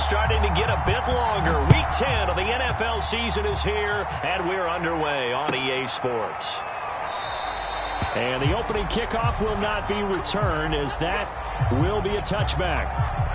starting to get a bit longer. Week 10 of the NFL season is here, and we're underway on EA Sports. And the opening kickoff will not be returned, as that will be a touchback.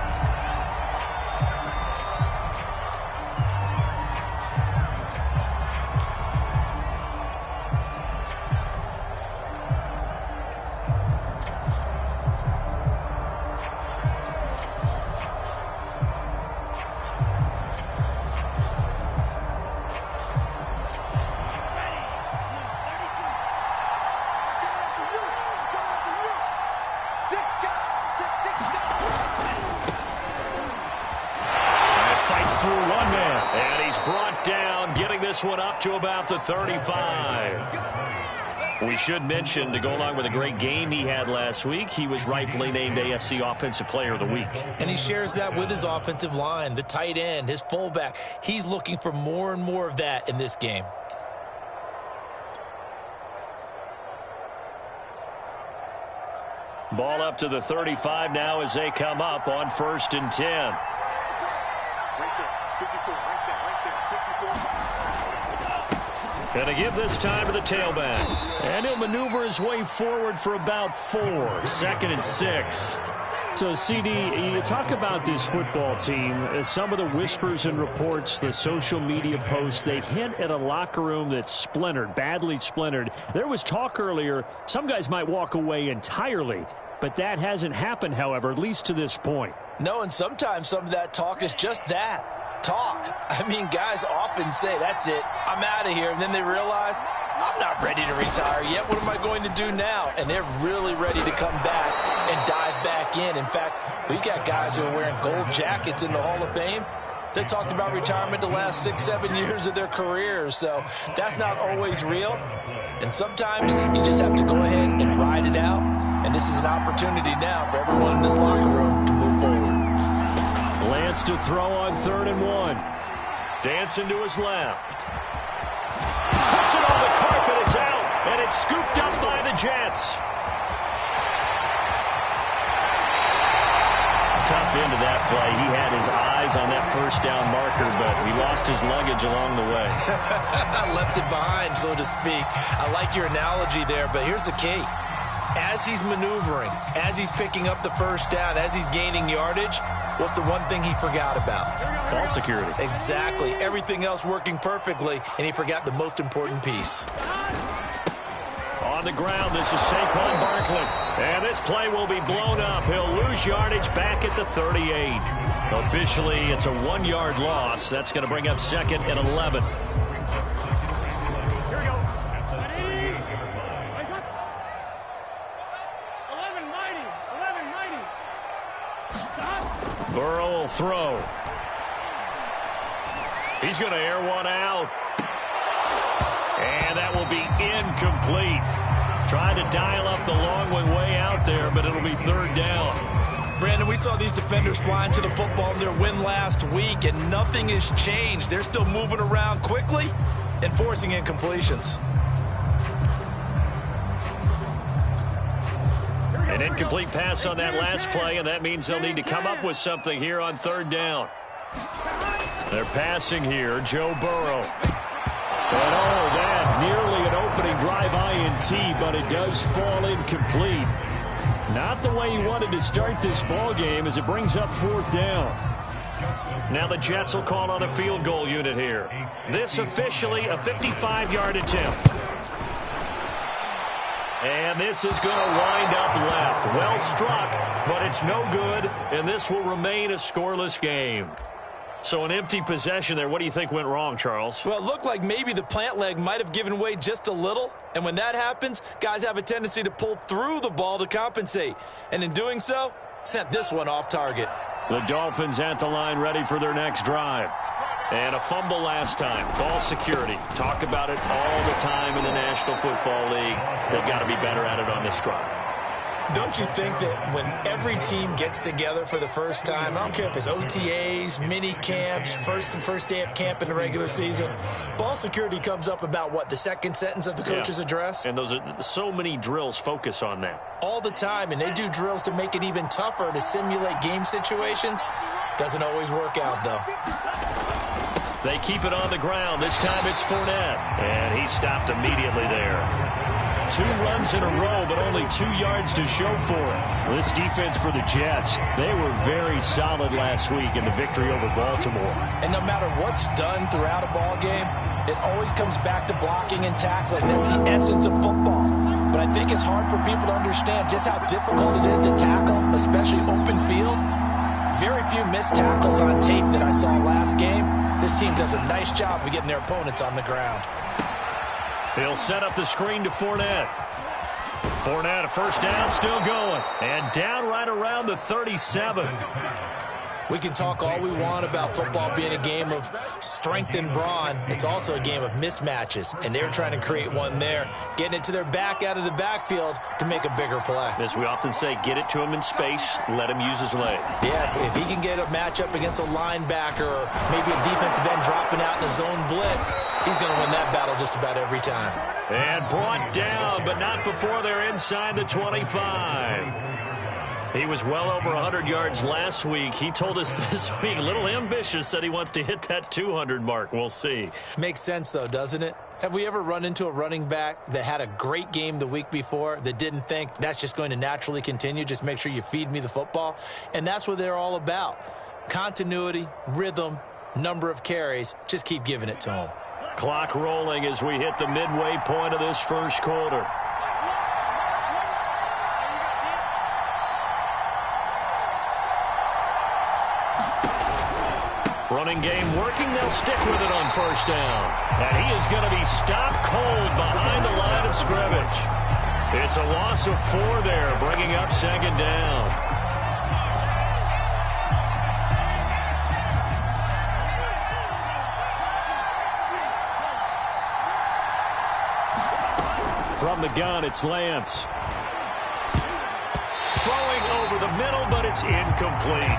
One up to about the 35. We should mention, to go along with a great game he had last week, he was rightfully named AFC Offensive Player of the Week. And he shares that with his offensive line, the tight end, his fullback. He's looking for more and more of that in this game. Ball up to the 35 now as they come up on 1st and 10. Going to give this time to the tailback. And he'll maneuver his way forward for about 4. 2nd and 6. So, CD, you talk about this football team. Some of the whispers and reports, the social media posts, they hint at a locker room that's splintered, badly splintered. There was talk earlier, some guys might walk away entirely. But that hasn't happened, however, at least to this point. No, and sometimes some of that talk is just that. Talk. I mean, guys often say, that's it, I'm out of here. And then they realize, I'm not ready to retire yet. What am I going to do now? And they're really ready to come back and dive back in. In fact, we've got guys who are wearing gold jackets in the Hall of Fame. They talked about retirement the last 6-7 years of their careers. So that's not always real. And sometimes you just have to go ahead and ride it out. And this is an opportunity now for everyone in this locker room to move forward. Lance to throw on 3rd and 1. Dancing to his left. Puts it on the carpet. It's out. And it's scooped up by the Jets. Tough end of that play. He had his eyes on that first down marker, but he lost his luggage along the way. Left it behind, so to speak. I like your analogy there, but here's the key. As he's maneuvering, as he's picking up the first down, as he's gaining yardage, what's the one thing he forgot about? Ball security. Exactly. Everything else working perfectly, and he forgot the most important piece. On the ground, this is Saquon Barkley. And this play will be blown up. He'll lose yardage back at the 38. Officially, it's a 1-yard loss. That's going to bring up 2nd and 11. Burrow will throw. He's going to air one out. And that will be incomplete. Trying to dial up the long way out there, but it'll be 3rd down. Brandon, we saw these defenders flying to the football in their win last week, and nothing has changed. They're still moving around quickly and forcing incompletions. An incomplete pass on that last play, and that means they'll need to come up with something here on 3rd down. They're passing here, Joe Burrow. And that nearly an opening drive INT, but it does fall incomplete. Not the way he wanted to start this ball game as it brings up 4th down. Now the Jets will call on a field goal unit here. This officially a 55-yard attempt. And this is going to wind up left. Well struck, but it's no good, and this will remain a scoreless game. So an empty possession there. What do you think went wrong, Charles? Well, it looked like maybe the plant leg might have given way just a little. And when that happens, guys have a tendency to pull through the ball to compensate. And in doing so, sent this one off target. The Dolphins at the line ready for their next drive. And a fumble last time. Ball security. Talk about it all the time in the National Football League. They've got to be better at it on this drive. Don't you think that when every team gets together for the first time, I don't care if it's OTAs, mini camps, first day of camp in the regular season, ball security comes up about what, the second sentence of the coach's address? And those are so many drills focus on that. All the time, and they do drills to make it even tougher to simulate game situations. Doesn't always work out, though. They keep it on the ground. This time it's Fournette. And he stopped immediately there. 2 runs in a row, but only 2 yards to show for it. This defense for the Jets, they were very solid last week in the victory over Baltimore. And no matter what's done throughout a ball game, it always comes back to blocking and tackling. That's the essence of football. But I think it's hard for people to understand just how difficult it is to tackle, especially open field. Very few missed tackles on tape that I saw last game. This team does a nice job of getting their opponents on the ground. He'll set up the screen to Fournette. Fournette, a first down, still going. And down right around the 37. We can talk all we want about football being a game of strength and brawn. It's also a game of mismatches, and they're trying to create one there, getting it to their back out of the backfield to make a bigger play. As we often say, get it to him in space, let him use his leg. Yeah, if he can get a matchup against a linebacker or maybe a defensive end dropping out in a zone blitz, he's going to win that battle just about every time. And brought down, but not before they're inside the 25. He was well over 100 yards last week. He told us this week, a little ambitious, said he wants to hit that 200 mark. We'll see. Makes sense, though, doesn't it? Have we ever run into a running back that had a great game the week before that didn't think that's just going to naturally continue? Just make sure you feed me the football. And that's what they're all about. Continuity, rhythm, number of carries. Just keep giving it to them. Clock rolling as we hit the midway point of this first quarter. Running game working. They'll stick with it on first down. And he is going to be stopped cold behind the line of scrimmage. It's a loss of 4 there, bringing up second down. From the gun, it's Lance. Throwing over the middle, but it's incomplete.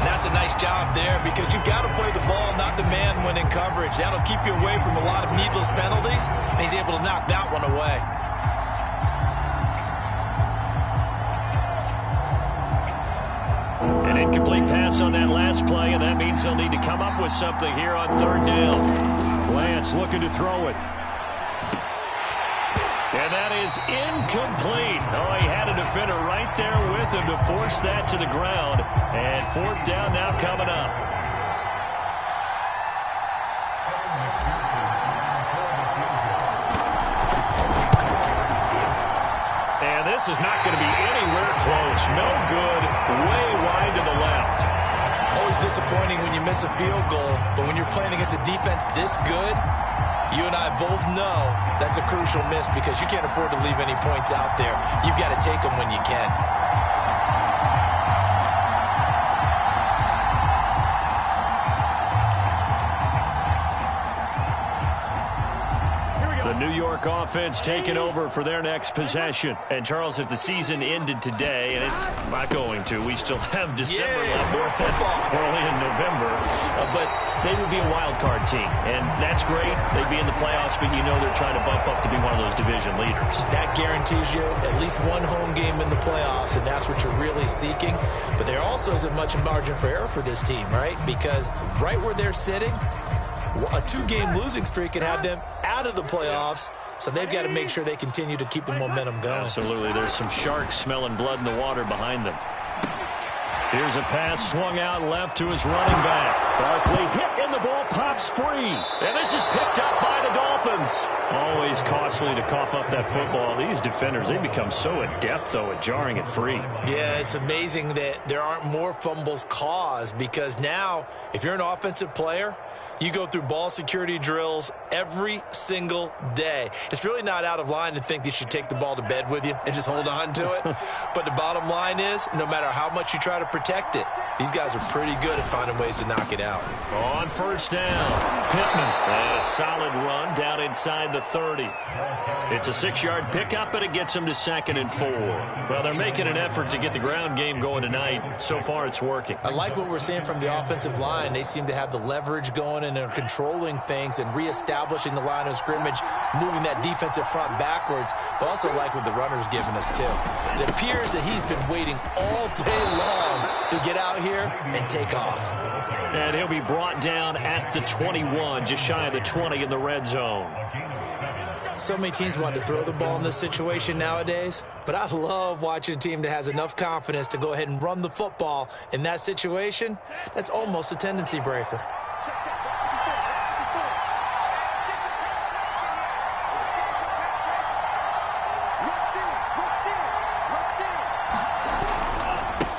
That's a nice job there because you've got to play the ball, not the man when in coverage. That'll keep you away from a lot of needless penalties, and he's able to knock that one away. An incomplete pass on that last play, and that means they'll need to come up with something here on third down. Lance looking to throw it. And that is incomplete. Oh, he had a defender right there with him to force that to the ground. And fourth down now coming up. And this is not going to be anywhere close. No good. Way wide to the left. Always disappointing when you miss a field goal, but when you're playing against a defense this good, you and I both know that's a crucial miss because you can't afford to leave any points out there. You've got to take them when you can. The New York offense taking over for their next possession. And, Charles, if the season ended today, and it's not going to, we still have December left. More football. Early in November. But they would be a wild card team. And that's great. They'd be in the playoffs, but you know they're trying to bump up to be one of those division leaders. That guarantees you at least one home game in the playoffs, and that's what you're really seeking. But there also isn't much margin for error for this team, right? Because right where they're sitting, a 2-game losing streak can have them out of the playoffs, so they've got to make sure they continue to keep the momentum going. Absolutely. There's some sharks smelling blood in the water behind them. Here's a pass swung out left to his running back. Barkley hit and the ball pops free. And this is picked up by the Dolphins. Always costly to cough up that football. These defenders, they become so adept, though, at jarring it free. Yeah, it's amazing that there aren't more fumbles caused because now, if you're an offensive player, you go through ball security drills every single day. It's really not out of line to think that you should take the ball to bed with you and just hold on to it. But the bottom line is, no matter how much you try to protect it, these guys are pretty good at finding ways to knock it out. On first down, Pittman. And a solid run down inside the 30. It's a 6-yard pickup, and it gets him to 2nd and 4. Well, they're making an effort to get the ground game going tonight. So far, it's working. I like what we're seeing from the offensive line. They seem to have the leverage going, and they're controlling things and reestablishing the line of scrimmage, moving that defensive front backwards. But also like what the runner's giving us, too. It appears that he's been waiting all day long to get out here and take off. And he'll be brought down at the 21, just shy of the 20 in the red zone. So many teams want to throw the ball in this situation nowadays, but I love watching a team that has enough confidence to go ahead and run the football in that situation. That's almost a tendency breaker.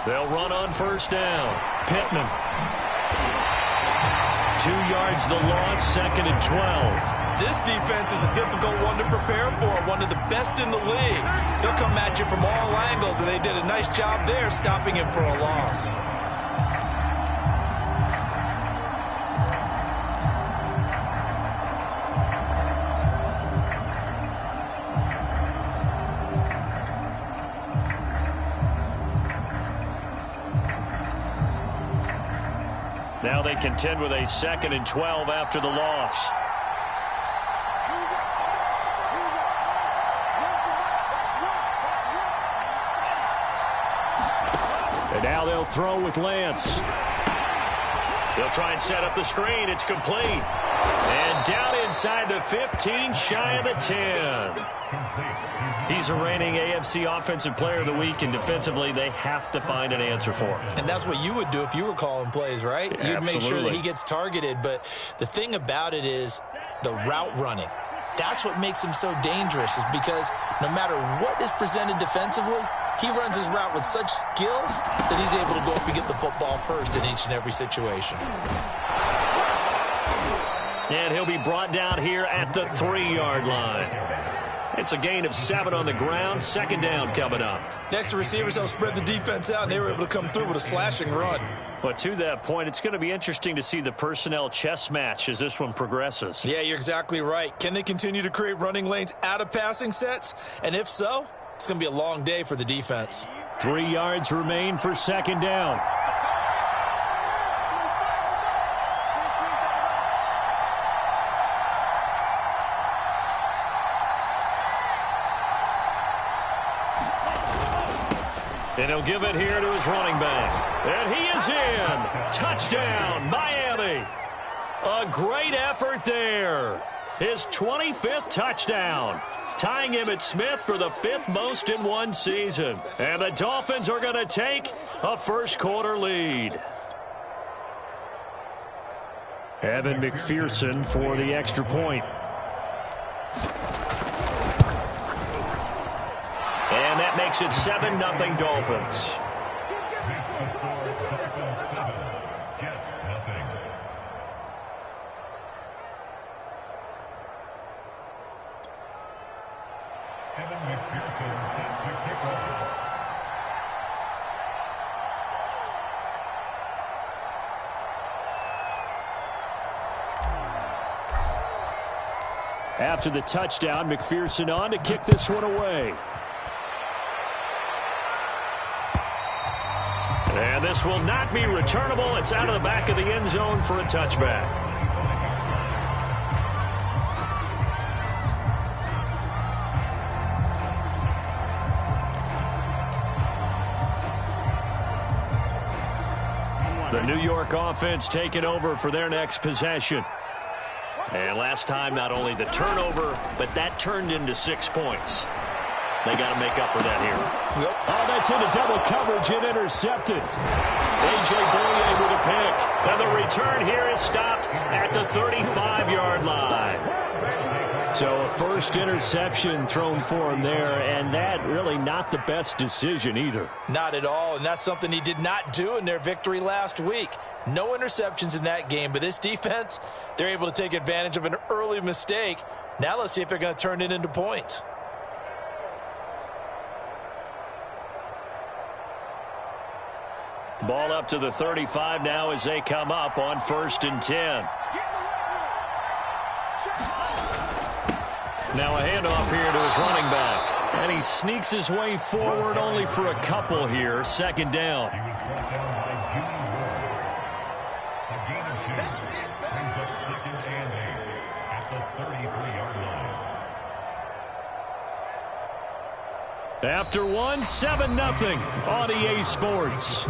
They'll run on first down. Pittman. 2 yards the loss, 2nd and 12. This defense is a difficult one to prepare for, one of the best in the league. They'll come at you from all angles, and they did a nice job there stopping him for a loss. Now they contend with a 2nd and 12 after the loss. And now they'll throw with Lance. They'll try and set up the screen. It's complete. And down inside the 15, shy of the 10. He's a reigning AFC Offensive Player of the Week, and defensively they have to find an answer for him. And that's what you would do if you were calling plays, right? Yeah, You'd absolutely. make sure that he gets targeted. But the thing about it is the route running. That's what makes him so dangerous, is because no matter what is presented defensively, he runs his route with such skill that he's able to go up and get the football first in each and every situation. And he'll be brought down here at the 3-yard line. It's a gain of 7 on the ground. 2nd down coming up. Next, the receivers help spread the defense out, and they were able to come through with a slashing run. But to that point, it's going to be interesting to see the personnel chess match as this one progresses. Yeah, you're exactly right. Can they continue to create running lanes out of passing sets? And if so, it's going to be a long day for the defense. 3 yards remain for 2nd down. And he'll give it here to his running back. And he is in. Touchdown, Miami. A great effort there. His 25th touchdown, tying Emmitt Smith for the 5th most in one season. And the Dolphins are going to take a first-quarter lead. Evan McPherson for the extra point. And that makes it 7-0 Dolphins. Evan McPherson sets the kickoff. After the touchdown, McPherson on to kick this one away. And this will not be returnable. It's out of the back of the end zone for a touchback. The New York offense taking over for their next possession. And last time, not only the turnover, but that turned into 6 points. They got to make up for that here. Yep. Oh, that's into double coverage and intercepted. A.J. Bouye with a pick. And the return here is stopped at the 35-yard line. So a first interception thrown for him there, and that really not the best decision either. Not at all, and that's something he did not do in their victory last week. No interceptions in that game, but this defense, they're able to take advantage of an early mistake. Now let's see if they're going to turn it into points. Ball up to the 35 now as they come up on 1st and 10. Now a handoff here to his running back. And he sneaks his way forward only for a couple here. 2nd down. He was brought down by Jimmy Ward. A gain of 2 brings up 2nd and 8 at the 33-yard line. After one, 7-0 on EA Sports.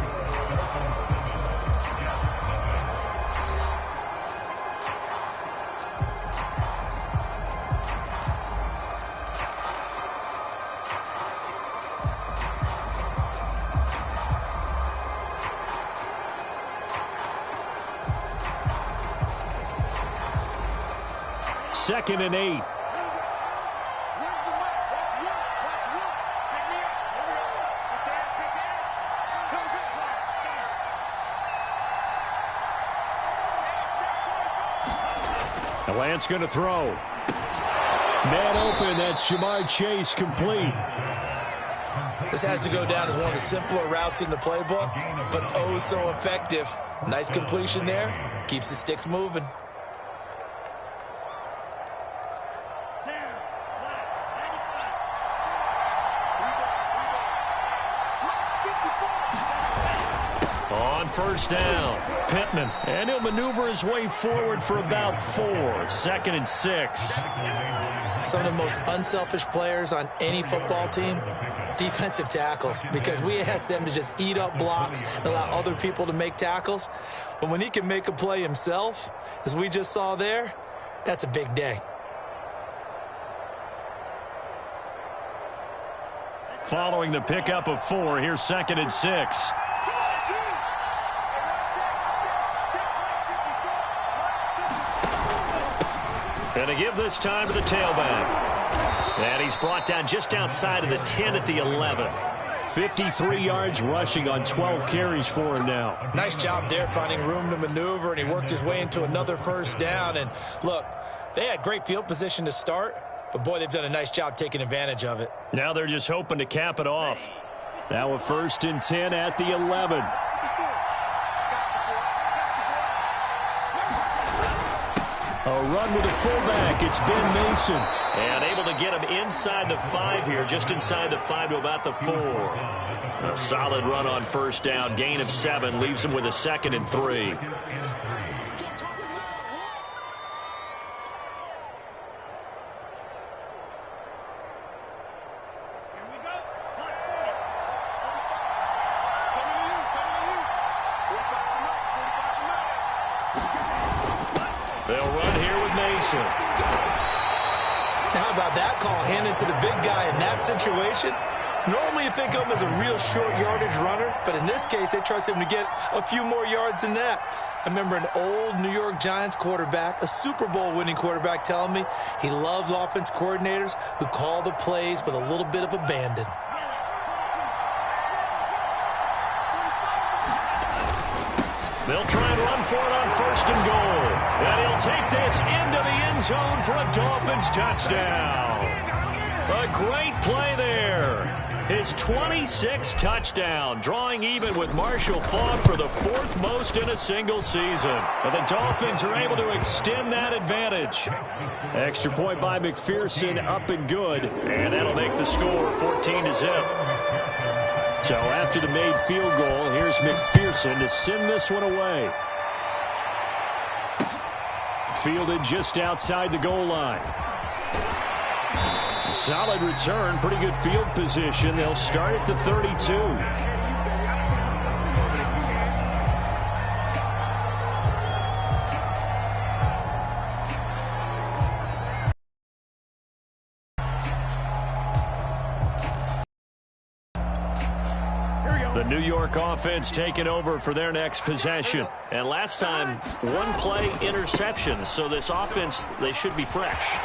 Second and 8. Lance going to throw. Man open. That's Jamar Chase, complete. This has to go down as one of the simpler routes in the playbook, but oh so effective. Nice completion there. Keeps the sticks moving. On 1st down, Pittman. And he'll maneuver his way forward for about 4. 2nd and 6. Some of the most unselfish players on any football team, defensive tackles, because we ask them to just eat up blocks and allow other people to make tackles. But when he can make a play himself, as we just saw there, that's a big day. Following the pickup of 4, here's 2nd and 6. And to give this time to the tailback. And he's brought down just outside of the 10 at the 11. 53 yards rushing on 12 carries for him now. Nice job there finding room to maneuver, and he worked his way into another 1st down. And look, they had great field position to start, but boy, they've done a nice job taking advantage of it. Now they're just hoping to cap it off. Now a 1st and 10 at the 11. A run with a fullback. It's Ben Mason. And able to get him inside the 5 here, just inside the 5 to about the 4. A solid run on 1st down. Gain of 7 leaves him with a 2nd and 3. They'll run here with Mason. Now, how about that call handed to the big guy in that situation? Normally you think of him as a real short yardage runner, but in this case they trust him to get a few more yards than that. I remember an old New York Giants quarterback, a Super Bowl winning quarterback, telling me he loves offense coordinators who call the plays with a little bit of abandon. They'll try and run for it on 1st and goal. And he'll take this into the end zone for a Dolphins touchdown. A great play there. His 26th touchdown, drawing even with Marshall Faulk for the 4th most in a single season. And the Dolphins are able to extend that advantage. Extra point by McPherson, up and good. And that'll make the score 14-0. So after the made field goal, here's McPherson to send this one away. Fielded just outside the goal line. Solid return, pretty good field position. They'll start at the 32. The New York offense taking over for their next possession. And last time, one play interception. So this offense, they should be fresh.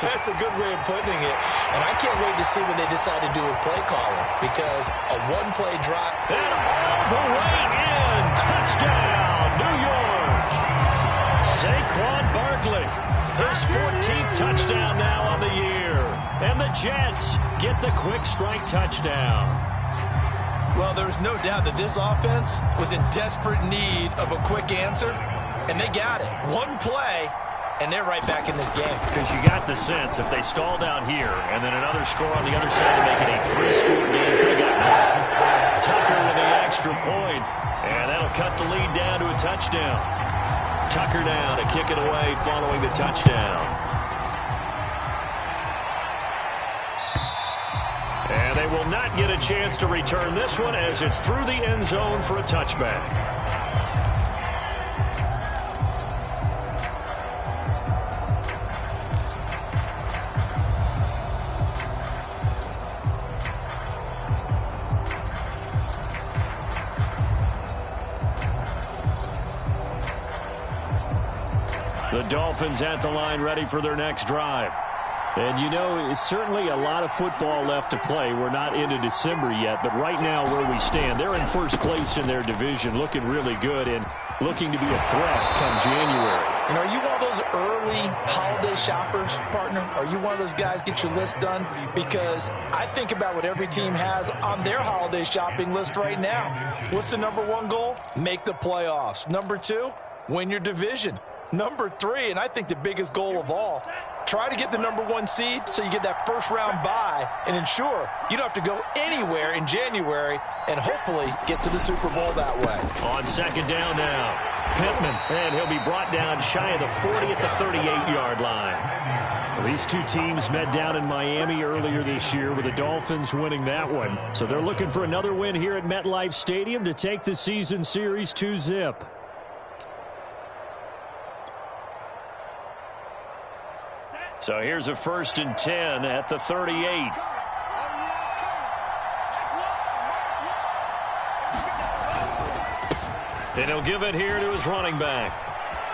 That's a good way of putting it. And I can't wait to see what they decide to do with play calling, because a one-play drive. And all the way in. Touchdown, New York. Saquon Barkley. His 14th touchdown now on the year. And the Jets get the quick strike touchdown. Well, there's no doubt that this offense was in desperate need of a quick answer, and they got it. One play, and they're right back in this game. Because you got the sense if they stalled out here and then another score on the other side to make it a 3-score game, could have gotten it. Tucker with the extra point, and that'll cut the lead down to a touchdown. Tucker down to kick it away following the touchdown. And they will not get a chance to return this one as it's through the end zone for a touchback. The Dolphins at the line ready for their next drive. And, you know, it's certainly a lot of football left to play. We're not into December yet, but right now where we stand, they're in first place in their division, looking really good and looking to be a threat come January. And are you one of those early holiday shoppers, partner? Are you one of those guys get your list done? Because I think about what every team has on their holiday shopping list right now. What's the number one goal? Make the playoffs. Number two, win your division. Number three, and I think the biggest goal of all, try to get the number one seed so you get that first round bye and ensure you don't have to go anywhere in January and hopefully get to the Super Bowl that way. On second down now, Pittman, and he'll be brought down shy of the 40 at the 38-yard line. Well, these two teams met down in Miami earlier this year with the Dolphins winning that one. So they're looking for another win here at MetLife Stadium to take the season series 2-zip. So here's a 1st and 10 at the 38. And he'll give it here to his running back.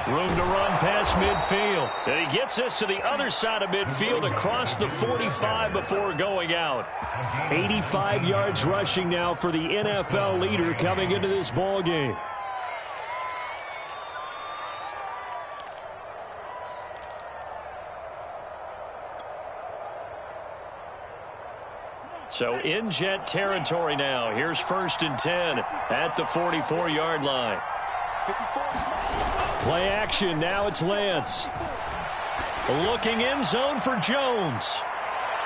Room to run past midfield. And he gets this to the other side of midfield across the 45 before going out. 85 yards rushing now for the NFL leader coming into this ball game. So in Jet territory now. Here's 1st and 10 at the 44-yard line. Play action. Now it's Lance. Looking end zone for Jones.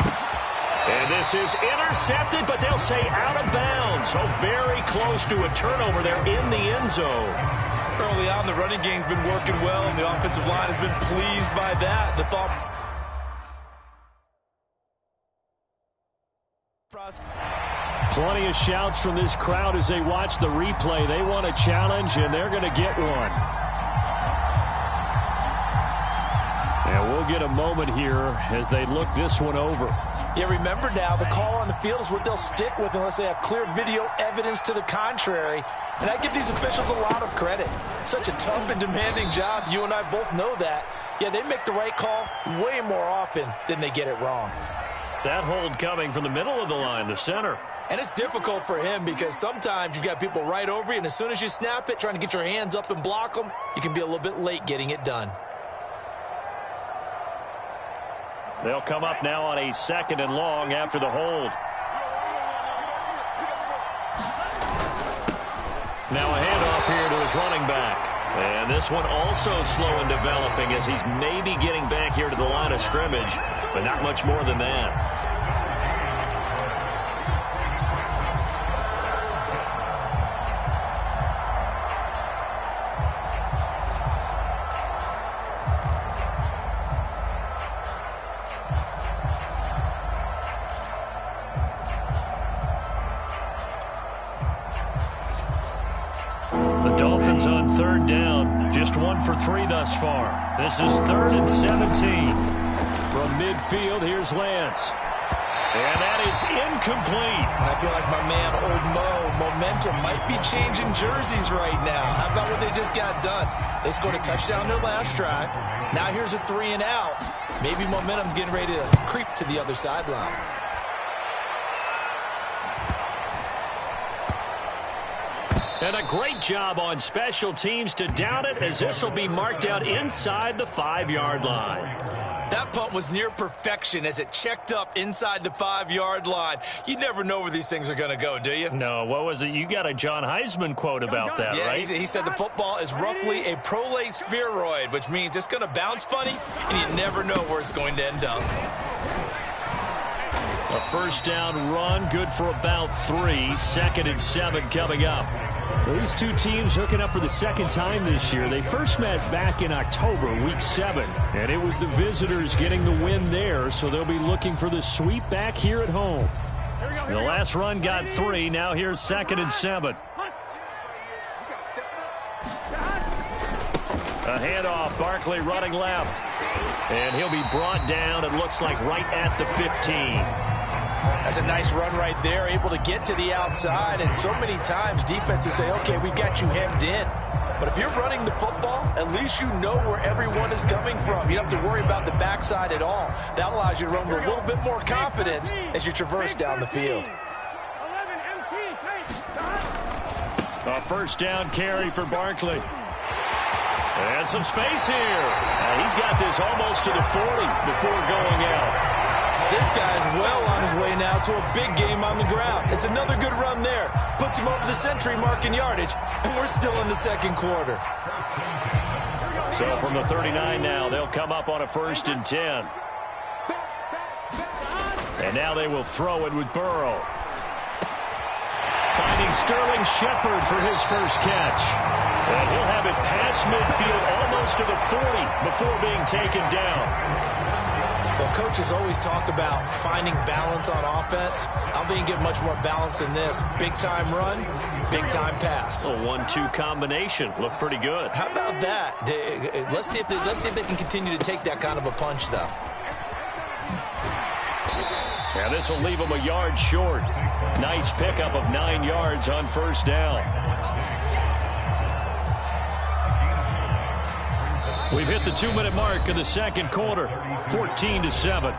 And this is intercepted, but they'll say out of bounds. So very close to a turnover there in the end zone. Early on, the running game's been working well, and the offensive line has been pleased by that. The thought... Plenty of shouts from this crowd as they watch the replay. They want a challenge, and they're going to get one. And we'll get a moment here as they look this one over. Yeah, remember now, the call on the field is what they'll stick with unless they have clear video evidence to the contrary. And I give these officials a lot of credit. Such a tough and demanding job. You and I both know that. Yeah, they make the right call way more often than they get it wrong. That hold coming from the middle of the line, the center. And it's difficult for him because sometimes you've got people right over you, and as soon as you snap it, trying to get your hands up and block them, you can be a little bit late getting it done. They'll come up now on a 2nd and long after the hold. Now a handoff here to his running back. And this one also slow in developing as he's maybe getting back here to the line of scrimmage, but not much more than that. Dolphins on 3rd down. Just 1 for 3 thus far. This is 3rd and 17. From midfield, here's Lance. And that is incomplete. I feel like my man, Old Mo, momentum might be changing jerseys right now. How about what they just got done? They scored a touchdown their last drive. Now here's a 3 and out. Maybe momentum's getting ready to creep to the other sideline. And a great job on special teams to down it as this will be marked out inside the 5-yard line. That punt was near perfection as it checked up inside the 5-yard line. You never know where these things are going to go, do you? No, what was it? You got a John Heisman quote about that, right? He said the football is roughly a prolate spheroid, which means it's going to bounce funny, and you never know where it's going to end up. A first down run, good for about 3. 2nd and 7 coming up. These two teams hooking up for the second time this year. They first met back in October, week 7, and it was the visitors getting the win there, so they'll be looking for the sweep back here at home. The last run got 3. Now here's 2nd and 7. A handoff, Barkley running left. And he'll be brought down, it looks like, right at the 15. That's a nice run right there, able to get to the outside. And so many times defenses say, okay, we've got you hemmed in. But if you're running the football, at least you know where everyone is coming from. You don't have to worry about the backside at all. That allows you to run with a little bit more confidence as you traverse down the field. A first down carry for Barkley. And some space here. He's got this almost to the 40 before going out. This guy's well on his way now to a big game on the ground. It's another good run there. Puts him over the century mark in yardage, and we're still in the second quarter. So from the 39 now, they'll come up on a 1st and 10. And now they will throw it with Burrow. Finding Sterling Shepard for his first catch. And he'll have it past midfield almost to the 40 before being taken down. Well, coaches always talk about finding balance on offense. I don't think you get much more balance than this. Big-time run, big-time pass. A 1-2 combination. Looked pretty good. How about that? Let's see if they can continue to take that kind of a punch, though. Yeah, this will leave him a yard short. Nice pickup of 9 yards on first down. We've hit the 2-minute mark of the second quarter, 14-7.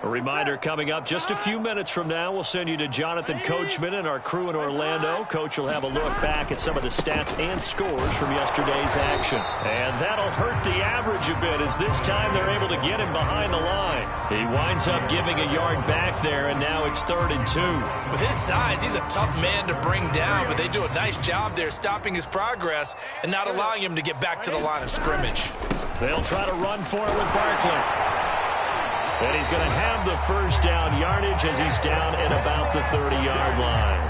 A reminder coming up just a few minutes from now, we'll send you to Jonathan Coachman and our crew in Orlando. Coach will have a look back at some of the stats and scores from yesterday's action. And that'll hurt the average a bit as this time they're able to get him behind the line. He winds up giving a yard back there, and now it's 3rd and 2. With his size, he's a tough man to bring down, but they do a nice job there stopping his progress and not allowing him to get back to the line of scrimmage. They'll try to run for it with Barkley. And he's going to have the first down yardage as he's down at about the 30-yard line.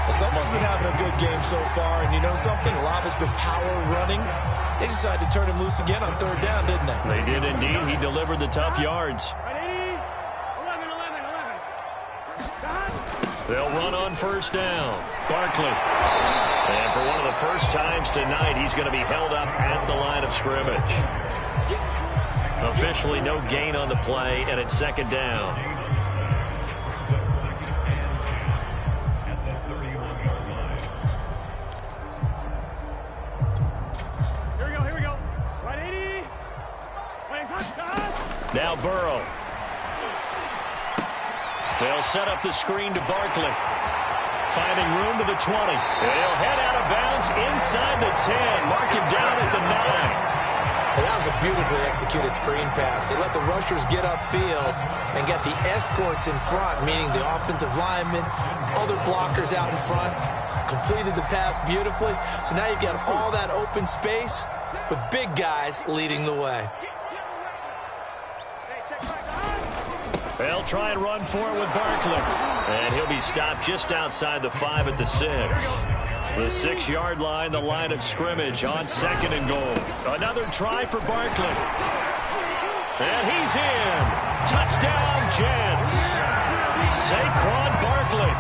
Well, someone's been having a good game so far, and you know something? A lot of it's been power running. They decided to turn him loose again on 3rd down, didn't they? They did indeed. He delivered the tough yards. They'll run on first down. Barkley. And for one of the first times tonight, he's going to be held up at the line of scrimmage. Officially no gain on the play, and it's 2nd down. Here we go. Right 80. Now Burrow. They'll set up the screen to Barkley. Finding room to the 20. They'll head out of bounds inside the 10. Mark him down at the 9. That was a beautifully executed screen pass. They let the rushers get upfield and get the escorts in front, meaning the offensive linemen, other blockers out in front, completed the pass beautifully. So now you've got all that open space with big guys leading the way. They'll try and run for it with Barkley. And he'll be stopped just outside the 5 at the 6. The 6-yard line, the line of scrimmage on 2nd and goal. Another try for Barkley. And he's in. Touchdown, Jets. Saquon Barkley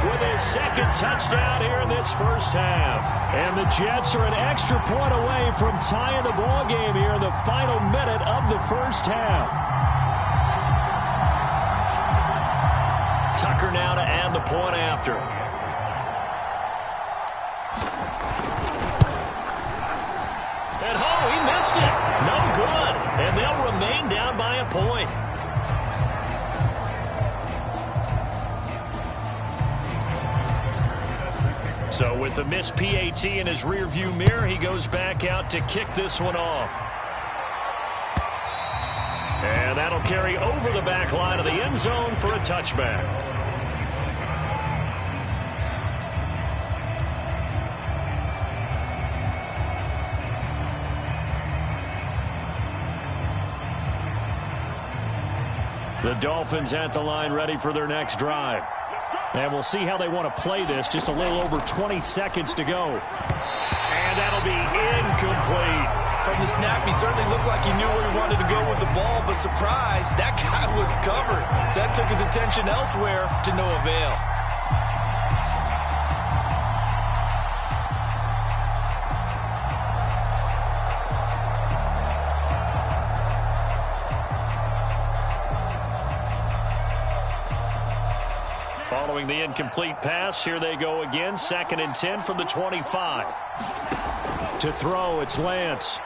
with his 2nd touchdown here in this first half. And the Jets are an extra point away from tying the ball game here in the final minute of the first half. Tucker now to add the point after. He missed it. No good. And they'll remain down by a point. With the missed PAT in his rearview mirror, he goes back out to kick this one off. And that'll carry over the back line of the end zone for a touchback. The Dolphins at the line ready for their next drive. And we'll see how they want to play this. Just a little over 20 seconds to go. And that'll be incomplete. From the snap, he certainly looked like he knew where he wanted to go with the ball, but surprise, that guy was covered. So that took his attention elsewhere to no avail. Following the incomplete pass, here they go again. 2nd and 10 from the 25. To throw, it's Lance.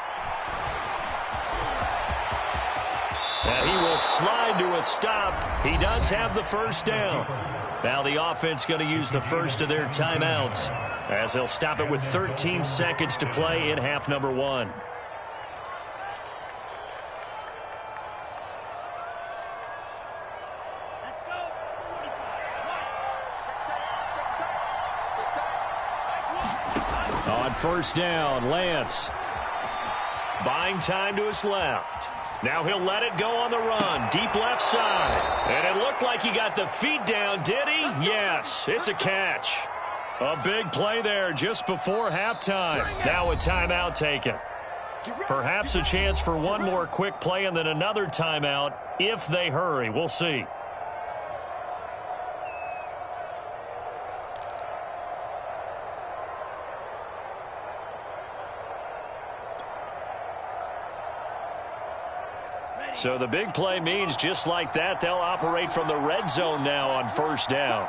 And he will slide to a stop. He does have the first down. Now the offense going to use the first of their timeouts as they'll stop it with 13 seconds to play in half number 1. On first down, Lance. Buying time to his left. Now he'll let it go on the run. Deep left side. And it looked like he got the feet down, did he? Yes, it's a catch. A big play there just before halftime. Now a timeout taken. Perhaps a chance for one more quick play and then another timeout if they hurry. We'll see. So the big play means just like that, they'll operate from the red zone now on first down.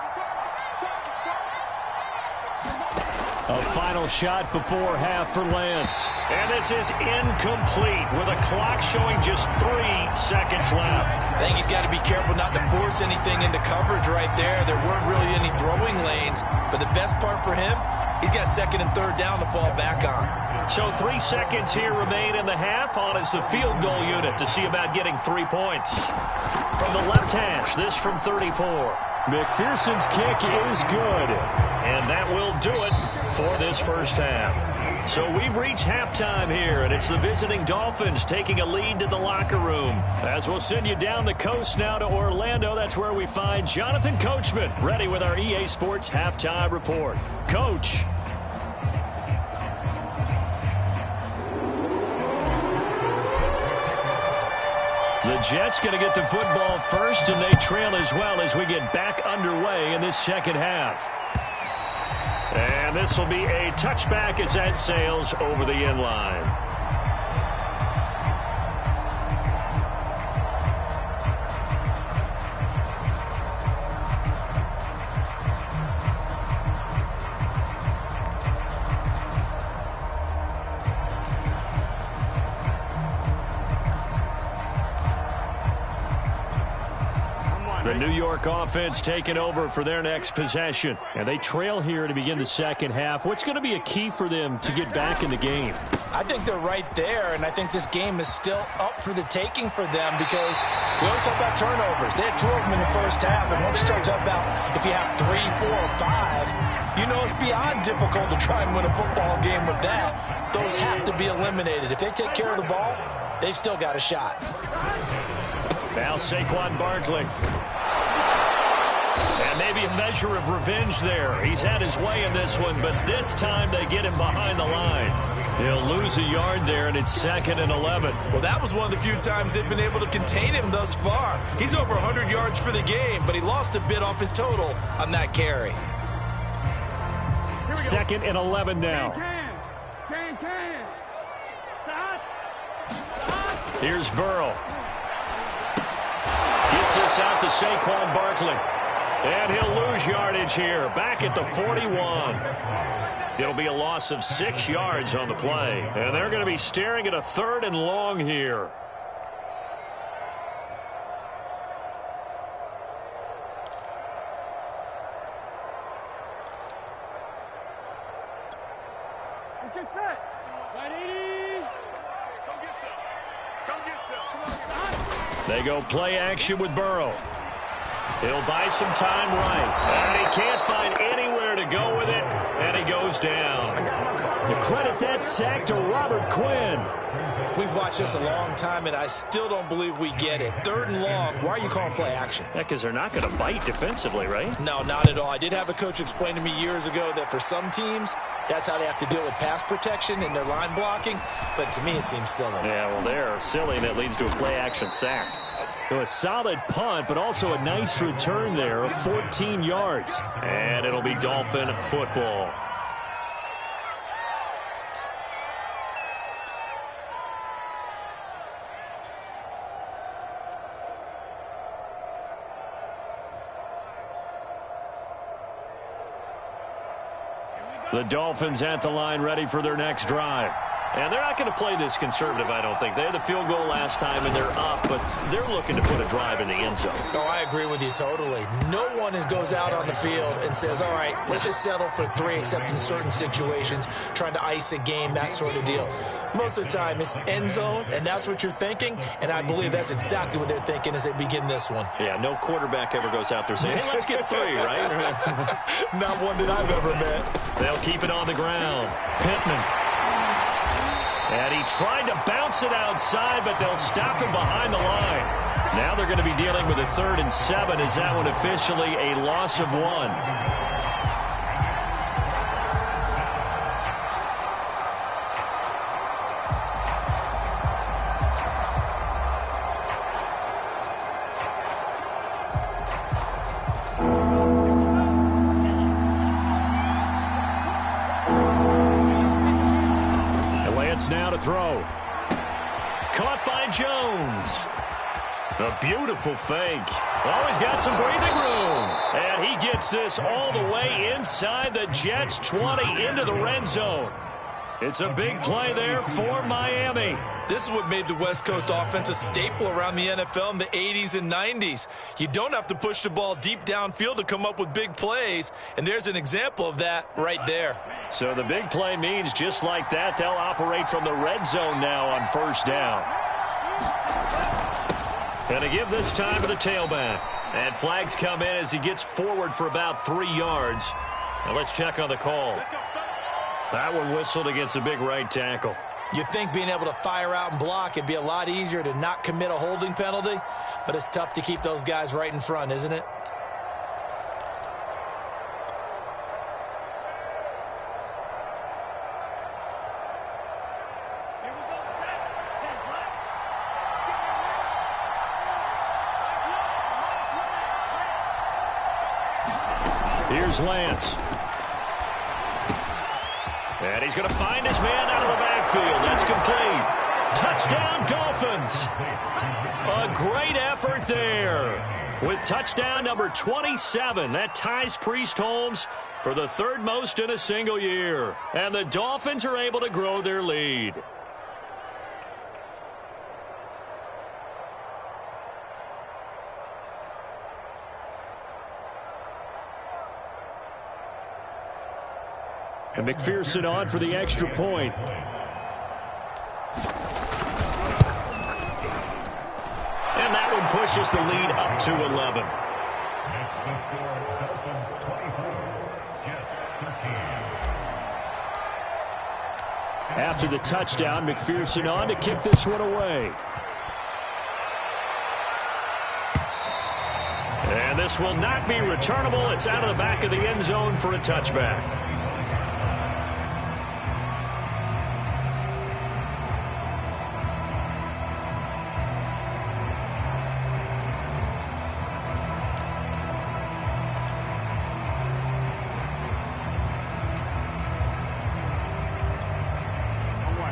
A final shot before half for Lance. And this is incomplete with a clock showing just 3 seconds left. I think he's got to be careful not to force anything into coverage right there. There weren't really any throwing lanes, but the best part for him, he's got 2nd and 3rd down to fall back on. So 3 seconds here remain in the half. On is the field goal unit to see about getting 3 points. From the left hash, this from 34. McPherson's kick is good. And that will do it for this first half. So we've reached halftime here, and it's the visiting Dolphins taking a lead to the locker room. As we'll send you down the coast now to Orlando, that's where we find Jonathan Coachman, ready with our EA Sports Halftime Report. Coach. The Jets going to get the football first, and they trail as well as we get back underway in this second half. And this will be a touchback as that sails over the end line. The New York offense taking over for their next possession. And they trail here to begin the second half. What's going to be a key for them to get back in the game? I think they're right there, and I think this game is still up for the taking for them because we always talk about turnovers. They had 2 of them in the first half, and once you start talking about if you have 3, 4, or 5, you know it's beyond difficult to try and win a football game with that. Those have to be eliminated. If they take care of the ball, they've still got a shot. Now Saquon Barkley. And maybe a measure of revenge there. He's had his way in this one, but this time they get him behind the line. He'll lose a yard there, and it's 2nd and 11. Well, that was one of the few times they've been able to contain him thus far. He's over 100 yards for the game, but he lost a bit off his total on that carry. 2nd and 11 now. Here's Burrow. Gets this out to Saquon Barkley. And he'll lose yardage here, back at the 41. It'll be a loss of 6 yards on the play. And they're going to be staring at a 3rd and long here. set. Line 80. Come get some. Come get some. They go play action with Burrow. He'll buy some time right. And he can't find anywhere to go with it, and he goes down. The credit that sack to Robert Quinn. We've watched this a long time, and I still don't believe we get it. 3rd and long, why are you calling play action? Yeah, because they're not going to bite defensively, right? No, not at all. I did have a coach explain to me years ago that for some teams, that's how they have to deal with pass protection and their line blocking. But to me, it seems silly. Yeah, well, they're silly, and it leads to a play-action sack. So a solid punt, but also a nice return there of 14 yards. And it'll be Dolphin football. The Dolphins at the line, ready for their next drive. And they're not going to play this conservative, I don't think. They had the field goal last time, and they're up, but they're looking to put a drive in the end zone. Oh, I agree with you totally. No one goes out on the field and says, all right, let's just settle for 3, except in certain situations, trying to ice a game, that sort of deal. Most of the time, it's end zone, and that's what you're thinking, and I believe that's exactly what they're thinking as they begin this one. Yeah, no quarterback ever goes out there saying, hey, let's get 3, right? Not one that I've ever met. They'll keep it on the ground. Pittman. And he tried to bounce it outside, but they'll stop him behind the line. Now they're going to be dealing with a 3rd and 7. Is that one officially a loss of 1? Now to throw. Caught by Jones. A beautiful fake. Oh, he's got some breathing room. And he gets this all the way inside the Jets' 20 into the red zone. It's a big play there for Miami. This is what made the West Coast offense a staple around the NFL in the 80s and 90s. You don't have to push the ball deep downfield to come up with big plays, and there's an example of that right there. So the big play means just like that, they'll operate from the red zone now on 1st down. And to give this time to the tailback. And flags come in as he gets forward for about 3 yards. Now let's check on the call. That one whistled against a big right tackle. You'd think being able to fire out and block, it'd be a lot easier to not commit a holding penalty, but it's tough to keep those guys right in front, isn't it? Here's Lance. And he's going to find his man out of the backfield. That's complete. Touchdown, Dolphins. A great effort there. With touchdown number 27, that ties Priest Holmes for the 3rd most in a single year. And the Dolphins are able to grow their lead. And McPherson on for the extra point. And that one pushes the lead up to 11. After the touchdown, McPherson on to kick this one away. And this will not be returnable. It's out of the back of the end zone for a touchback.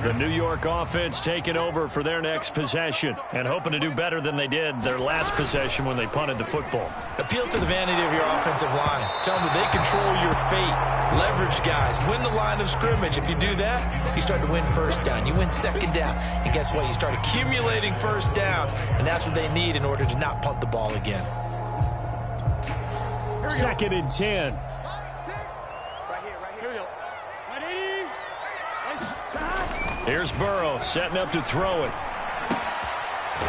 The New York offense taking over for their next possession and hoping to do better than they did their last possession when they punted the football. Appeal to the vanity of your offensive line. Tell them that they control your fate. Leverage guys. Win the line of scrimmage. If you do that, you start to win 1st down. You win 2nd down. And guess what? You start accumulating 1st downs, and that's what they need in order to not punt the ball again. 2nd and 10. Right here. Here we go. 180. Here's Burrow setting up to throw it.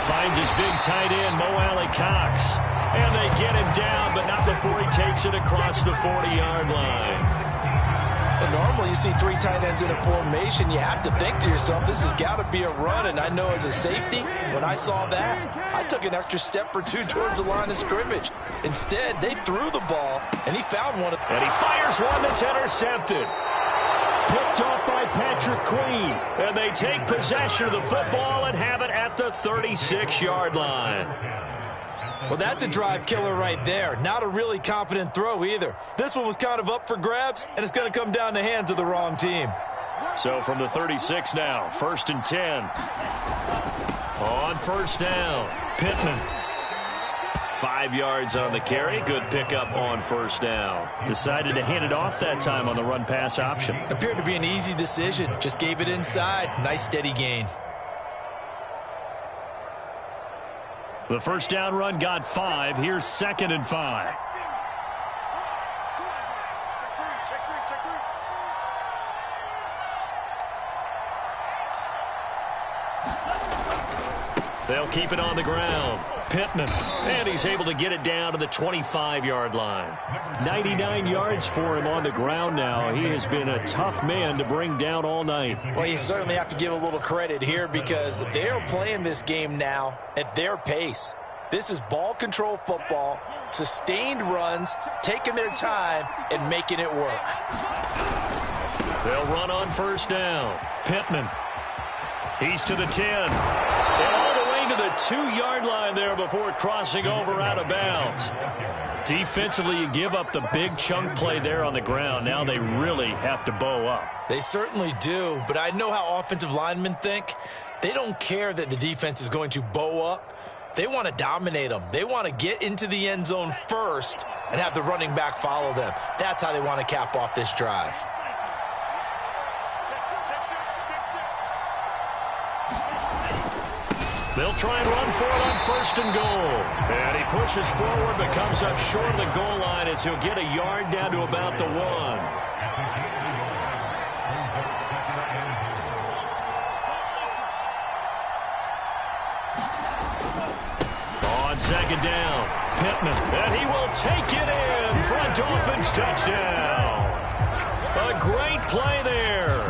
Finds his big tight end, Mo Alley-Cox. And they get him down, but not before he takes it across the 40-yard line. But normally you see three tight ends in a formation, you have to think to yourself, this has got to be a run. And I know as a safety, when I saw that, I took an extra step or two towards the line of scrimmage. Instead, they threw the ball, and he found one. And he fires one that's intercepted. Picked off by Patrick Queen. And they take possession of the football and have it at the 36-yard line. Well, that's a drive killer right there. Not a really confident throw either. This one was kind of up for grabs, and it's going to come down the hands of the wrong team. So from the 36 now, 1st and 10. On first down, Pittman. 5 yards on the carry. Good pickup on first down. Decided to hand it off that time on the run-pass option. Appeared to be an easy decision. Just gave it inside. Nice steady gain. The first down run got 5. Here's 2nd and 5. They'll keep it on the ground. Pittman. And he's able to get it down to the 25-yard line. 99 yards for him on the ground now. He has been a tough man to bring down all night. Well, you certainly have to give a little credit here because they're playing this game now at their pace. This is ball control football, sustained runs, taking their time and making it work. They'll run on first down. Pittman. He's to the 10. And all the way to the 2-yard line there before crossing over out of bounds. Defensively, you give up the big chunk play there on the ground. Now they really have to bow up. They certainly do, but I know how offensive linemen think. They don't care that the defense is going to bow up. They want to dominate them. They want to get into the end zone first and have the running back follow them. That's how they want to cap off this drive. They'll try and run for it on 1st and goal. And he pushes forward but comes up short of the goal line as he'll get a yard down to about the 1. On 2nd down, Pittman. And he will take it in for a Dolphins touchdown. A great play there.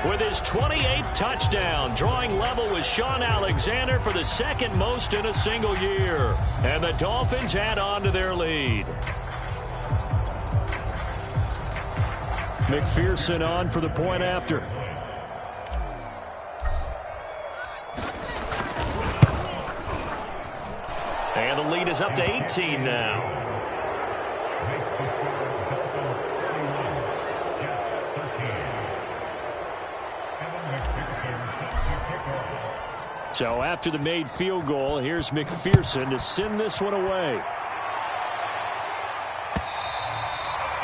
With his 28th touchdown, drawing level with Sean Alexander for the 2nd most in a single year. And the Dolphins add on to their lead. McPherson on for the point after. And the lead is up to 18 now. So after the made field goal, here's McPherson to send this one away.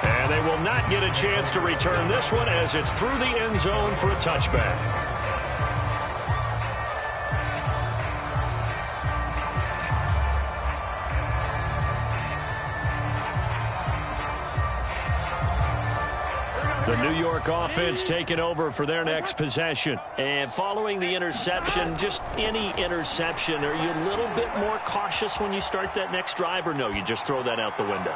And they will not get a chance to return this one as it's through the end zone for a touchback. The New York offense taking over for their next possession. And following the interception, just any interception, are you a little bit more cautious when you start that next drive, or no, you just throw that out the window?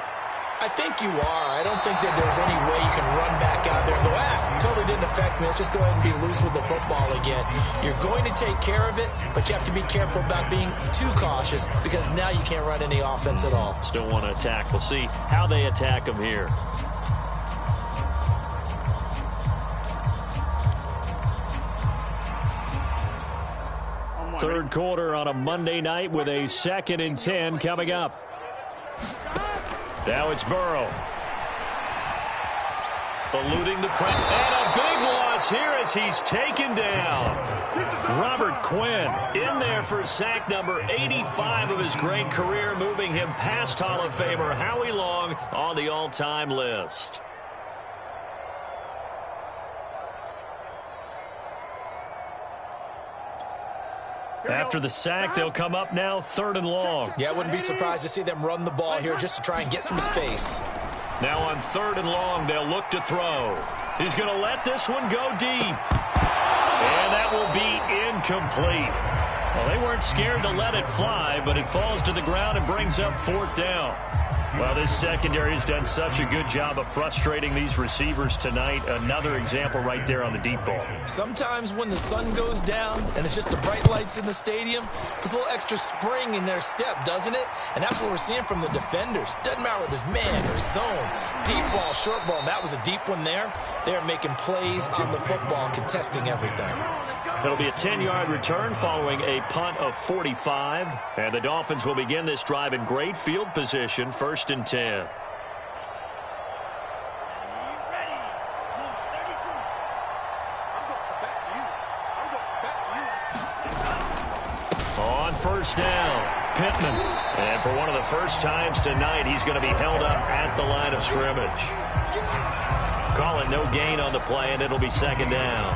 I think you are. I don't think that there's any way you can run back out there and go, totally didn't affect me. Let's just go ahead and be loose with the football again. You're going to take care of it, but you have to be careful about being too cautious because now you can't run any offense at all. Still want to attack. We'll see how they attack them here. Third quarter on a Monday night with a 2nd and 10 coming up. Now it's Burrow. Eluding the press. And a big loss here as he's taken down. Robert Quinn in there for sack number 85 of his great career, moving him past Hall of Famer Howie Long on the all-time list. After the sack, they'll come up now 3rd and long. Yeah, I wouldn't be surprised to see them run the ball here just to try and get some space. Now on 3rd and long, they'll look to throw. He's going to let this one go deep. And that will be incomplete. Well, they weren't scared to let it fly, but it falls to the ground and brings up 4th down. Well, this secondary has done such a good job of frustrating these receivers tonight. Another example right there on the deep ball. Sometimes when the sun goes down and it's just the bright lights in the stadium, puts a little extra spring in their step, doesn't it? And that's what we're seeing from the defenders. Doesn't matter whether there's man or zone, deep ball, short ball. And that was a deep one there. They're making plays on the football, contesting everything. It'll be a 10-yard return following a punt of 45. And the Dolphins will begin this drive in great field position, 1st and 10. On 1st down, Pittman. And for one of the first times tonight, he's going to be held up at the line of scrimmage. Call it no gain on the play, and it'll be 2nd down.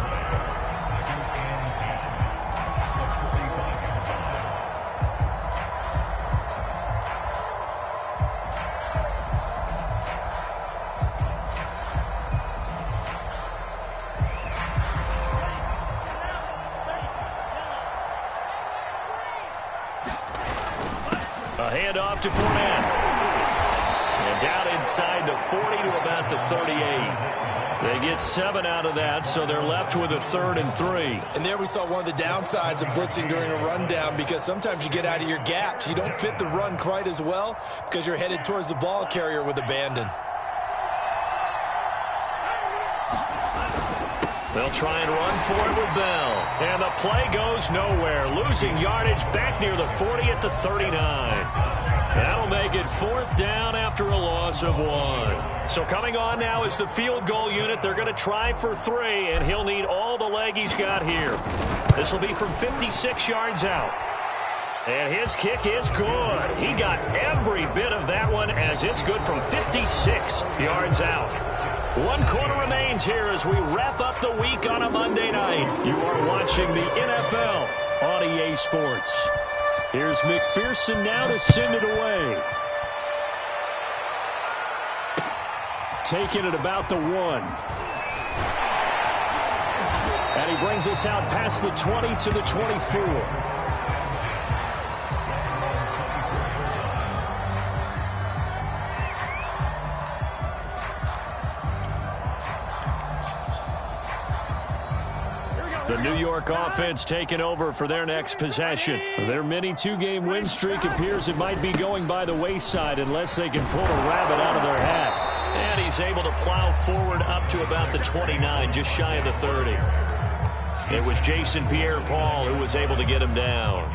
A handoff to Fournette. And down inside the 40 to about the 38. They get 7 out of that, so they're left with a 3rd and 3. And there we saw one of the downsides of blitzing during a rundown, because sometimes you get out of your gaps. You don't fit the run quite as well because you're headed towards the ball carrier with abandon. They'll try and run for it with Bell. And the play goes nowhere. Losing yardage back near the 40 at the 39. That'll make it 4th down after a loss of 1. So coming on now is the field goal unit. They're going to try for 3, and he'll need all the leg he's got here. This will be from 56 yards out. And his kick is good. He got every bit of that one, as it's good from 56 yards out. 1 quarter remains here as we wrap up the week on a Monday night. You are watching the NFL on EA Sports. Here's McPherson now to send it away. Taking it about the 1. And he brings us out past the 20 to the 24. The New York offense taking over for their next possession. Their mini 2-game win streak appears it might be going by the wayside unless they can pull a rabbit out of their hat. And he's able to plow forward up to about the 29, just shy of the 30. It was Jason Pierre-Paul who was able to get him down.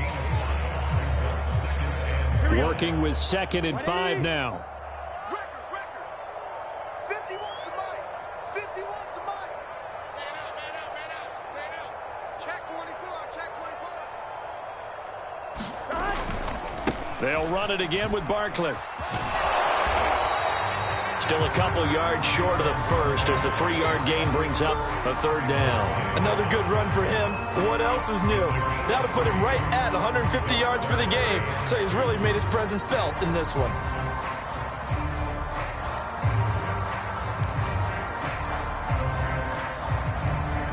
Working with 2nd and 5 now. They'll run it again with Barkley. Still a couple yards short of the first as the 3-yard gain brings up a 3rd down. Another good run for him. What else is new? That'll put him right at 150 yards for the game. So he's really made his presence felt in this one.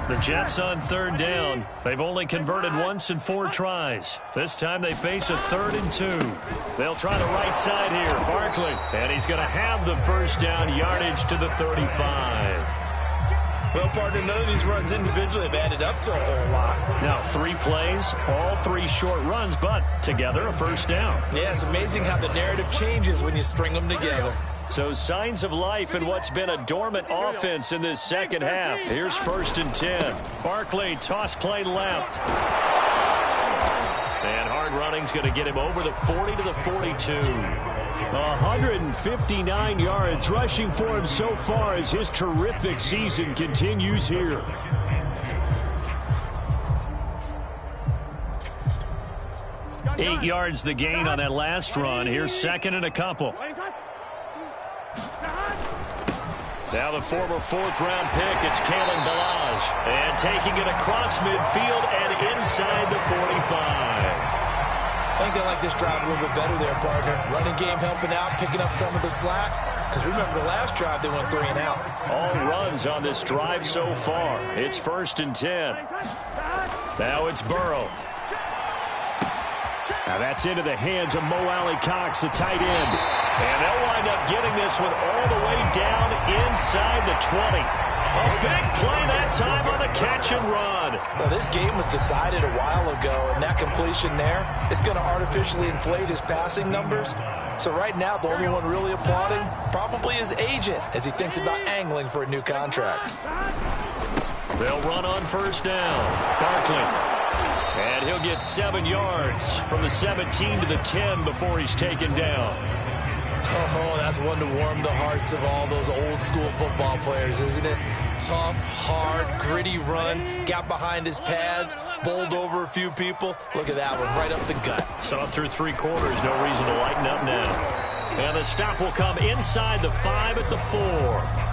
The Jets on 3rd down. They've only converted once in 4 tries. This time they face a 3rd and 2. They'll try the right side here. Barkley. And he's going to have the 1st down, yardage to the 35. Well, partner, none of these runs individually have added up to a whole lot. Now 3 plays, all 3 short runs, but together a 1st down. Yeah, it's amazing how the narrative changes when you string them together. So signs of life in what's been a dormant offense in this second half. Here's 1st and 10. Barkley, toss play left. And hard running's going to get him over the 40 to the 42. 159 yards rushing for him so far as his terrific season continues here. Eight yards the gain on that last run. Here's 2nd and a couple. Now the former 4th-round pick, it's Kalen Ballage. And taking it across midfield and inside the 45. I think they like this drive a little bit better there, partner. Running game helping out, picking up some of the slack. because remember the last drive they went 3 and out. All runs on this drive so far. It's 1st and 10. Now it's Burrow. Now that's into the hands of Mo Alley-Cox, the tight end. And they'll wind up getting this one all the way down inside the 20. A big play that time on the catch and run. Well, this game was decided a while ago, and that completion there is going to artificially inflate his passing numbers. So right now, the only one really applauding probably his agent as he thinks about angling for a new contract. They'll run on 1st down. Barkley. And he'll get 7 yards from the 17 to the 10 before he's taken down. Oh, that's one to warm the hearts of all those old-school football players, isn't it? Tough, hard, gritty run, got behind his pads, bowled over a few people. Look at that one, right up the gut. Saw it through 3 quarters, no reason to lighten up now. And the stop will come inside the 5 at the 4.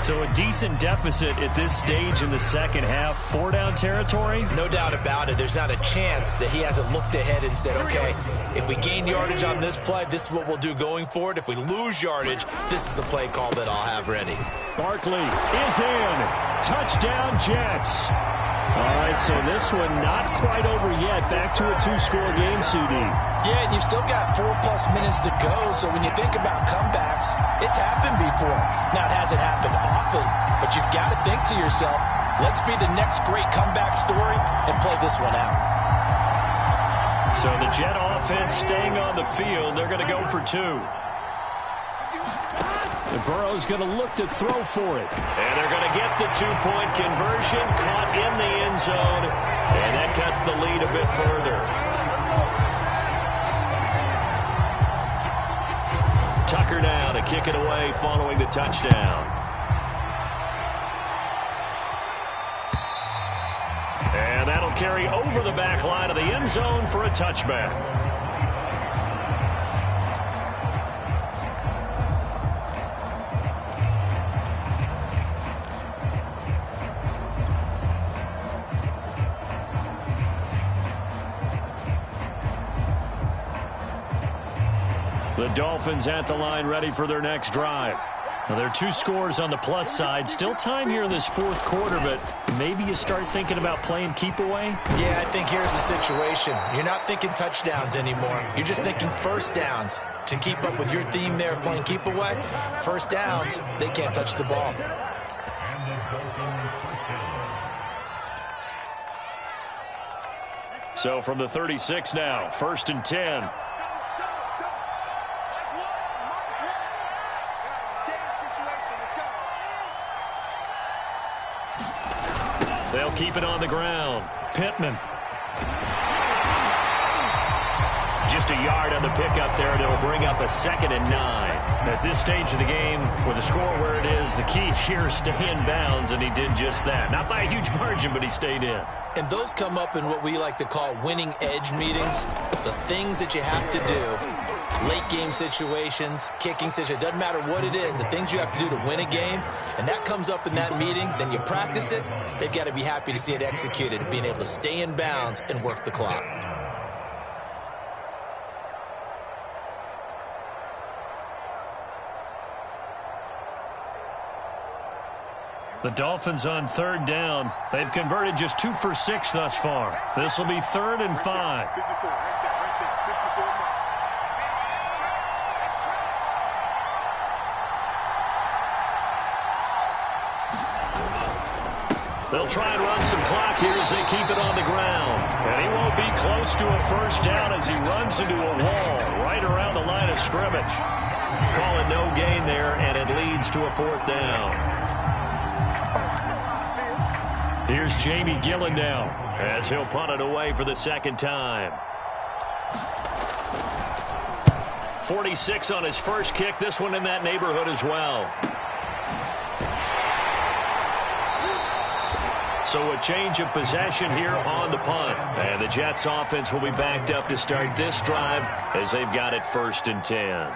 So a decent deficit at this stage in the second half. 4-down territory? No doubt about it. There's not a chance that he hasn't looked ahead and said, okay, if we gain yardage on this play, this is what we'll do going forward. If we lose yardage, this is the play call that I'll have ready. Barkley is in. Touchdown, Jets. All right, so this one not quite over yet. Back to a 2-score game, CD. Yeah, and you've still got 4+ minutes to go, so when you think about comebacks, it's happened before. Now, it hasn't happened often, but you've got to think to yourself, let's be the next great comeback story and play this one out. So the Jet offense staying on the field. They're going to go for 2. And Burrow's going to look to throw for it. And they're going to get the 2-point conversion, caught in the end zone, and that cuts the lead a bit further. Tucker now to kick it away following the touchdown. And that'll carry over the back line of the end zone for a touchback. The Dolphins at the line ready for their next drive. Now, there are 2 scores on the plus side. Still time here in this 4th quarter, but maybe you start thinking about playing keep away? Yeah, I think here's the situation. You're not thinking touchdowns anymore. You're just thinking 1st downs. To keep up with your theme there of playing keep away, 1st downs, they can't touch the ball. So from the 36 now, 1st and 10. They'll keep it on the ground. Pittman. Just a yard on the pickup there, and it'll bring up a 2nd and 9. At this stage of the game, with the score where it is, the key here is stay in bounds, and he did just that. Not by a huge margin, but he stayed in. And those come up in what we like to call winning edge meetings. The things that you have to do. Late game situations, kicking situations, doesn't matter what it is, the things you have to do to win a game, and that comes up in that meeting, then you practice it, they've got to be happy to see it executed, being able to stay in bounds and work the clock. The Dolphins on 3rd down. They've converted just 2 for 6 thus far. This will be 3rd and 5. They'll try and run some clock here as they keep it on the ground. And he won't be close to a 1st down as he runs into a wall right around the line of scrimmage. Call it no gain there, and it leads to a 4th down. Here's Jamie Gillen now as he'll punt it away for the 2nd time. 46 on his first kick. This one in that neighborhood as well. So a change of possession here on the punt. And the Jets offense will be backed up to start this drive as they've got it 1st and 10.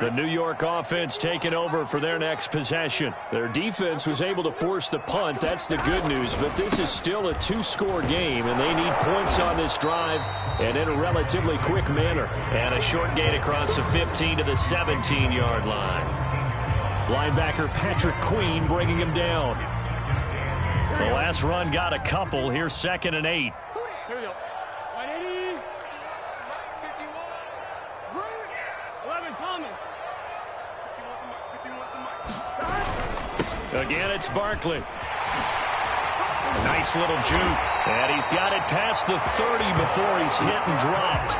The The New York offense taking over for their next possession. Their defense was able to force the punt. That's the good news. But this is still a two-score game, and they need points on this drive and in a relatively quick manner. And a short gain across the 15 to the 17-yard line. Linebacker Patrick Queen bringing him down. The last run got a couple. Here's 2nd and 8. Here we go. 180. 11, Thomas. Again, it's Barkley. A nice little juke. And he's got it past the 30 before he's hit and dropped.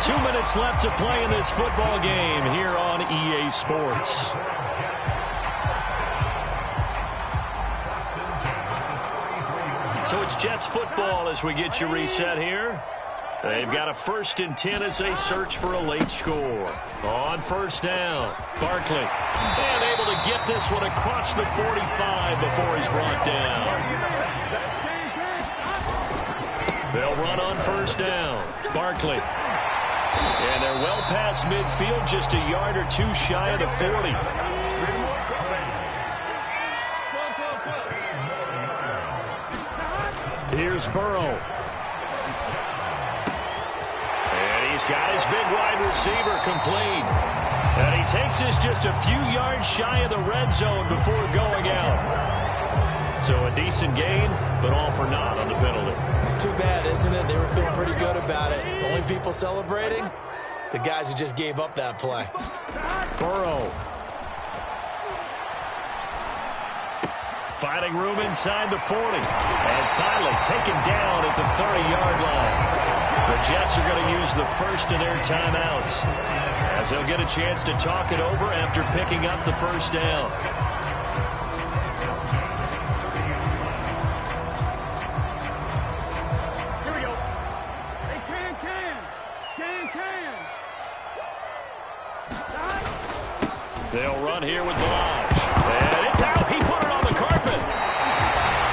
2 minutes left to play in this football game here on EA Sports. So it's Jets football as we get you reset here. They've got a 1st and 10 as they search for a late score. On 1st down, Barkley. And able to get this one across the 45 before he's brought down. They'll run on 1st down. Barkley. And they're well past midfield, just a yard or two shy of the 40. Here's Burrow. And he's got his big wide receiver complete. And he takes this just a few yards shy of the red zone before going out. So a decent gain, but all for naught on the penalty. It's too bad, isn't it? They were feeling pretty good about it. The only people celebrating? The guys who just gave up that play. Burrow. Finding room inside the 40. And finally taken down at the 30-yard line. The Jets are going to use the first of their timeouts, as they'll get a chance to talk it over after picking up the 1st down. Here we go. Hey, can. They'll run here with Blanche. And it's out. He put it on the carpet.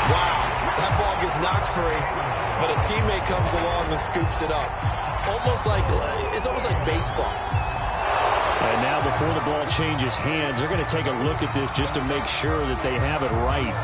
Wow, that ball gets knocked free, but a teammate comes along and scoops it up. It's almost like baseball. And now before the ball changes hands, they're going to take a look at this just to make sure that they have it right.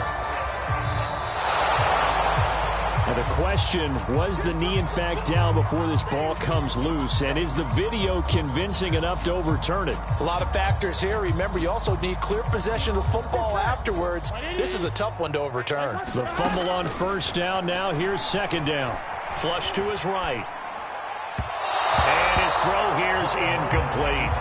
Now the question, was the knee in fact down before this ball comes loose? And is the video convincing enough to overturn it? A lot of factors here. Remember, you also need clear possession of the football afterwards. This is a tough one to overturn. The fumble on 1st down. Now here's 2nd down. Flush to his right. And his throw here's incomplete.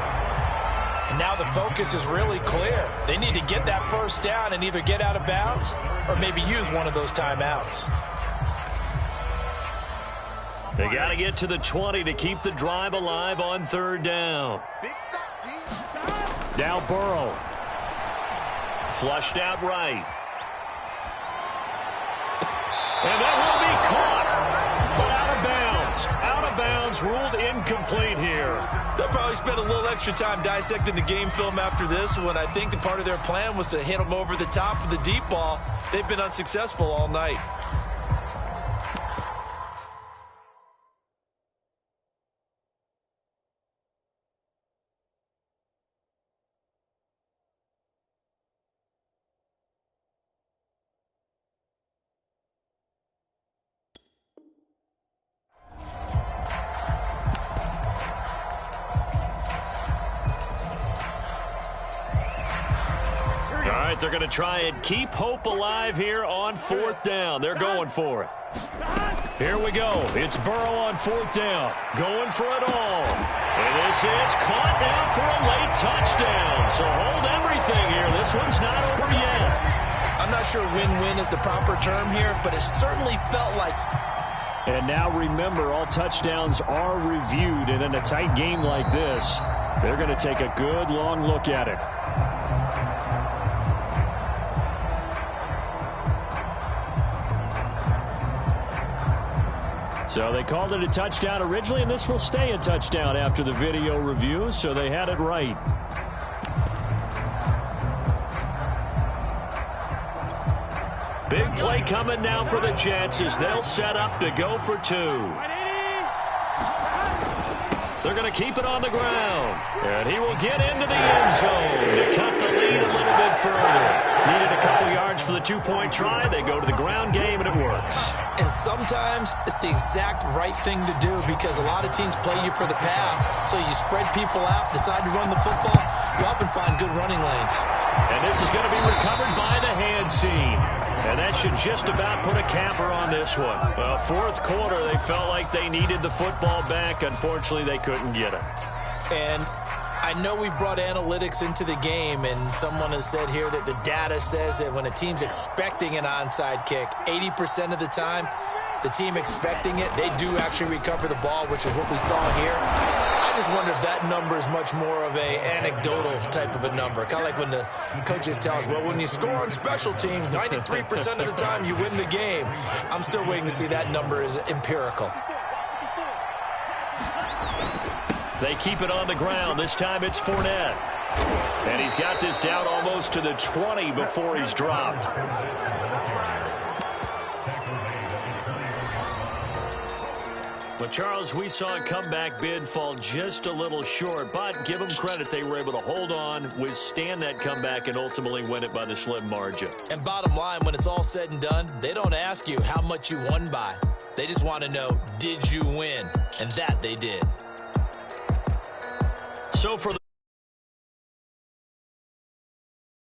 And now the focus is really clear. They need to get that 1st down and either get out of bounds or maybe use one of those timeouts. They got to get to the 20 to keep the drive alive on 3rd down. Now Burrow. Flushed out right. And that will be caught, but out of bounds. Out of bounds, ruled incomplete here. They'll probably spend a little extra time dissecting the game film after this one. I think the part of their plan was to hit them over the top of the deep ball. They've been unsuccessful all night. They're going to try and keep hope alive here on 4th down. They're going for it. Here we go. It's Burrow on 4th down. Going for it all. And this is caught now for a late touchdown. So hold everything here. This one's not over yet. I'm not sure win-win is the proper term here, but it certainly felt like. And now remember, all touchdowns are reviewed. And in a tight game like this, they're going to take a good long look at it. So they called it a touchdown originally, and this will stay a touchdown after the video review, so they had it right. Big play coming now for the Jets as they'll set up to go for 2. They're going to keep it on the ground. And he will get into the end zone to cut the lead a little bit further. Needed a couple yards for the two-point try. They go to the ground game, and it works. And sometimes it's the exact right thing to do because a lot of teams play you for the pass. So you spread people out, decide to run the football. You often find good running lanes. And this is going to be recovered by the hands team. And that should just about put a capper on this one. Well, fourth quarter, they felt like they needed the football back. Unfortunately, they couldn't get it. And I know we brought analytics into the game, and someone has said here that the data says that when a team's expecting an onside kick, 80% of the time, the team expecting it, they do actually recover the ball, which is what we saw here. I just wonder if that number is much more of a anecdotal type of a number. Kind of like when the coaches tell us, well, when you score on special teams, 93% of the time you win the game. I'm still waiting to see that number is empirical. They keep it on the ground. This time it's Fournette. And he's got this down almost to the 20 before he's dropped. But, Charles, we saw a comeback bid fall just a little short, but give them credit. They were able to hold on, withstand that comeback, and ultimately win it by the slim margin. And bottom line, when it's all said and done, they don't ask you how much you won by. They just want to know, did you win? And that they did. So for the